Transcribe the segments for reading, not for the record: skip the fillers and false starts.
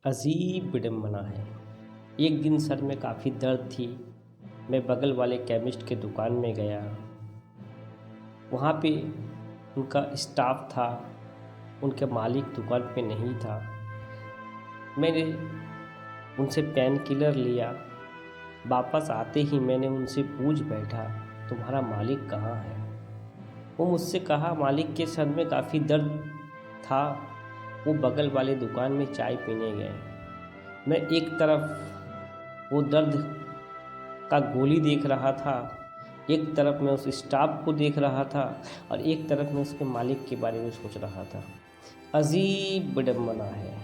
अजीब विडंबना है। एक दिन सर में काफ़ी दर्द थी। मैं बगल वाले केमिस्ट के दुकान में गया। वहाँ पे उनका स्टाफ था, उनके मालिक दुकान पे नहीं था। मैंने उनसे पेन किलर लिया। वापस आते ही मैंने उनसे पूछ बैठा, तुम्हारा मालिक कहाँ है? वो मुझसे कहा, मालिक के सर में काफ़ी दर्द था, वो बगल वाले दुकान में चाय पीने गए। मैं एक तरफ वो दर्द का गोली देख रहा था, एक तरफ मैं उस स्टाफ को देख रहा था और एक तरफ मैं उसके मालिक के बारे में सोच रहा था। अजीब विडंबना है।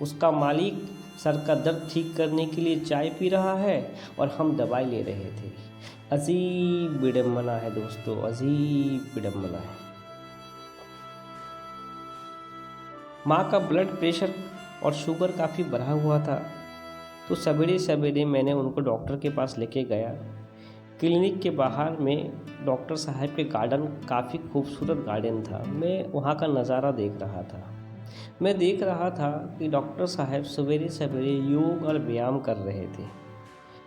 उसका मालिक सर का दर्द ठीक करने के लिए चाय पी रहा है और हम दवाई ले रहे थे। अजीब विडंबना है दोस्तों, अजीब विडंबना है। माँ का ब्लड प्रेशर और शुगर काफ़ी बढ़ा हुआ था, तो सवेरे सवेरे मैंने उनको डॉक्टर के पास लेके गया। क्लिनिक के बाहर में डॉक्टर साहब के गार्डन, काफ़ी खूबसूरत गार्डन था। मैं वहाँ का नज़ारा देख रहा था। मैं देख रहा था कि डॉक्टर साहब सवेरे सवेरे योग और व्यायाम कर रहे थे।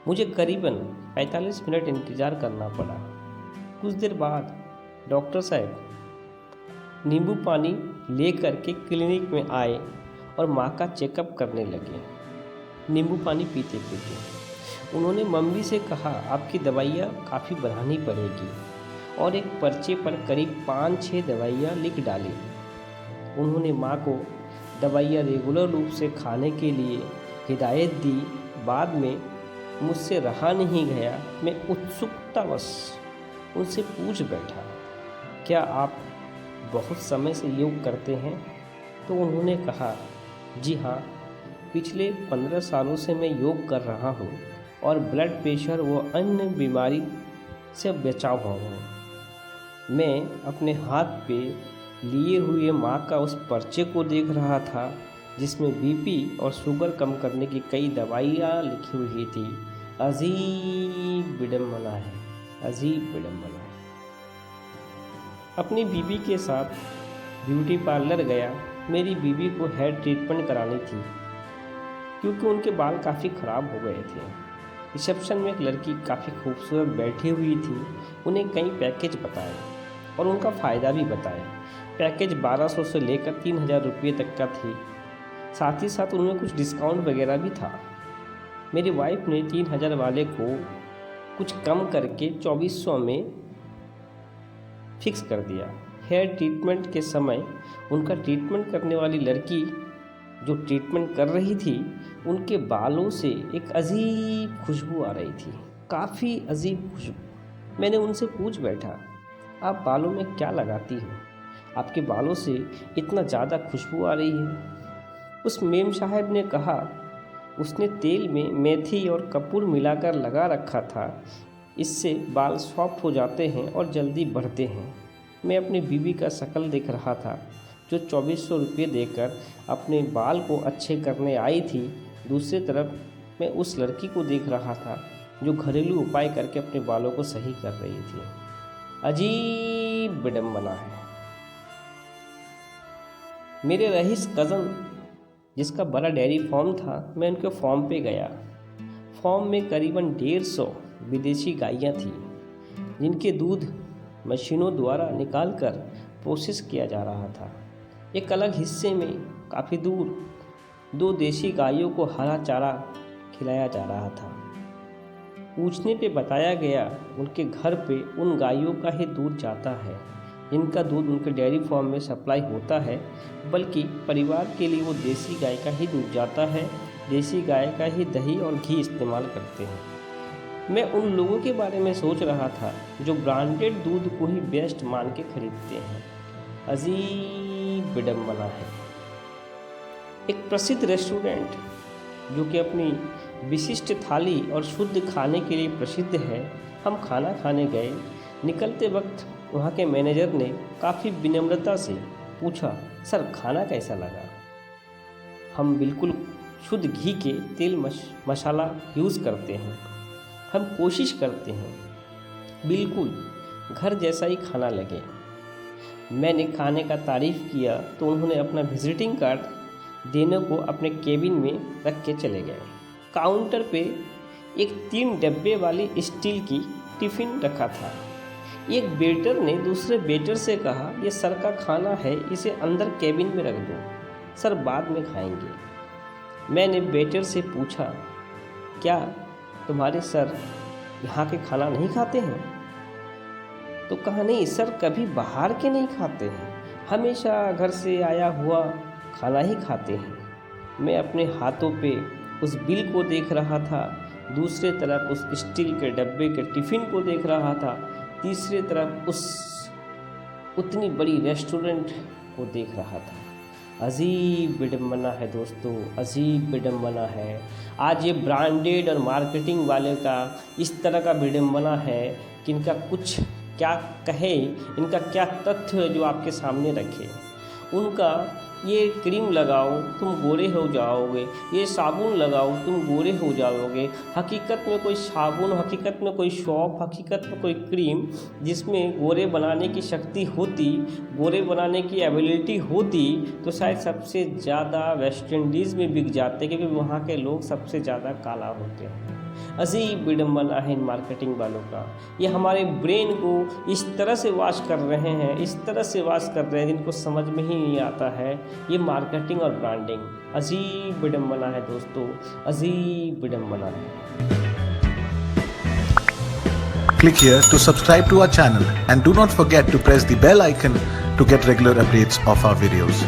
मुझे करीबन 45 मिनट इंतज़ार करना पड़ा। कुछ देर बाद डॉक्टर साहब नींबू पानी ले करके क्लिनिक में आए और माँ का चेकअप करने लगे। नींबू पानी पीते पीते उन्होंने मम्मी से कहा, आपकी दवाइयाँ काफ़ी बढ़ानी पड़ेगी, और एक पर्चे पर करीब 5-6 दवाइयाँ लिख डाली। उन्होंने माँ को दवाइयाँ रेगुलर रूप से खाने के लिए हिदायत दी। बाद में मुझसे रहा नहीं गया, मैं उत्सुकतावश उनसे पूछ बैठा, क्या आप बहुत समय से योग करते हैं? तो उन्होंने कहा, जी हाँ, पिछले 15 सालों से मैं योग कर रहा हूँ और ब्लड प्रेशर व अन्य बीमारी से बचाव हुआ हूँ। मैं अपने हाथ पे लिए हुए माँ का उस पर्चे को देख रहा था जिसमें बीपी और शुगर कम करने की कई दवाइयाँ लिखी हुई थी। अजीब विडंबना है, अजीब विडंबना है। अपनी बीबी के साथ ब्यूटी पार्लर गया। मेरी बीबी को हेयर ट्रीटमेंट करानी थी क्योंकि उनके बाल काफ़ी ख़राब हो गए थे। रिसेप्शन में एक लड़की काफ़ी खूबसूरत बैठी हुई थी। उन्हें कई पैकेज बताए और उनका फ़ायदा भी बताया। पैकेज 1200 से लेकर 3000 रुपये तक का थी। साथ ही साथ उनमें कुछ डिस्काउंट वगैरह भी था। मेरी वाइफ ने 3000 वाले को कुछ कम करके 2400 में फिक्स कर दिया। हेयर ट्रीटमेंट के समय उनका ट्रीटमेंट करने वाली लड़की जो ट्रीटमेंट कर रही थी, उनके बालों से एक अजीब खुशबू आ रही थी, काफ़ी अजीब खुशबू। मैंने उनसे पूछ बैठा, आप बालों में क्या लगाती हो? आपके बालों से इतना ज़्यादा खुशबू आ रही है। उस मेम साहब ने कहा, उसने तेल में मेथी और कपूर मिलाकर लगा रखा था, इससे बाल सॉफ्ट हो जाते हैं और जल्दी बढ़ते हैं। मैं अपनी बीवी का शक्ल देख रहा था जो 2400 रुपये देकर अपने बाल को अच्छे करने आई थी। दूसरी तरफ मैं उस लड़की को देख रहा था जो घरेलू उपाय करके अपने बालों को सही कर रही थी। अजीब विडंबना है। मेरे रईस कज़न जिसका बड़ा डेयरी फार्म था, मैं उनके फार्म पे गया। फार्म में करीबन 150 विदेशी गायें थीं जिनके दूध मशीनों द्वारा निकालकर प्रोसेस किया जा रहा था। एक अलग हिस्से में काफ़ी दूर 2 देसी गायों को हरा चारा खिलाया जा रहा था। पूछने पे बताया गया, उनके घर पे उन गायों का ही दूध जाता है जिनका दूध उनके डेयरी फार्म में सप्लाई होता है, बल्कि परिवार के लिए वो देसी गाय का ही दूध जाता है। देसी गाय का ही दही और घी इस्तेमाल करते हैं। मैं उन लोगों के बारे में सोच रहा था जो ब्रांडेड दूध को ही बेस्ट मान के खरीदते हैं। अजीब विडंबना है। एक प्रसिद्ध रेस्टोरेंट जो कि अपनी विशिष्ट थाली और शुद्ध खाने के लिए प्रसिद्ध है, हम खाना खाने गए। निकलते वक्त वहाँ के मैनेजर ने काफ़ी विनम्रता से पूछा, सर खाना कैसा लगा? हम बिल्कुल शुद्ध घी के तेल मसाला यूज़ करते हैं। हम कोशिश करते हैं बिल्कुल घर जैसा ही खाना लगे। मैंने खाने का तारीफ़ किया तो उन्होंने अपना विजिटिंग कार्ड देने को अपने केबिन में रख के चले गए। काउंटर पे एक 3 डब्बे वाली स्टील की टिफ़िन रखा था। एक वेटर ने दूसरे वेटर से कहा, ये सर का खाना है, इसे अंदर केबिन में रख दो, सर बाद में खाएंगे। मैंने वेटर से पूछा, क्या तुम्हारे सर यहाँ के खाना नहीं खाते हैं? तो कहा, नहीं सर, कभी बाहर के नहीं खाते हैं, हमेशा घर से आया हुआ खाना ही खाते हैं। मैं अपने हाथों पे उस बिल को देख रहा था, दूसरे तरफ उस स्टील के डब्बे के टिफ़िन को देख रहा था, तीसरे तरफ उस उतनी बड़ी रेस्टोरेंट को देख रहा था। अजीब विडम्बना है दोस्तों, अजीब विडम्बना है। आज ये ब्रांडेड और मार्केटिंग वाले का इस तरह का विडम्बना है कि इनका कुछ क्या कहे, इनका क्या तथ्य जो आपके सामने रखे। उनका ये क्रीम लगाओ तुम गोरे हो जाओगे, ये साबुन लगाओ तुम गोरे हो जाओगे, हकीकत में कोई साबुन, हकीकत में कोई शॉप, हकीकत में कोई क्रीम जिसमें गोरे बनाने की शक्ति होती, गोरे बनाने की एबिलिटी होती, तो शायद सबसे ज़्यादा वेस्ट इंडीज़ में बिक जाते, क्योंकि वहाँ के लोग सबसे ज़्यादा काला होते हैं। अजीब विडम्बना है इन मार्केटिंग वालों का। ये हमारे ब्रेन को इस तरह से वॉश कर रहे हैं, इस तरह से वॉश कर रहे हैं, जिनको समझ में ही नहीं आता है ये मार्केटिंग और ब्रांडिंग। अजीब विडम्बना है दोस्तों, अजीब विडम्बना है। Click here to subscribe to our channel and do not forget to press the bell icon to get regular updates of our videos.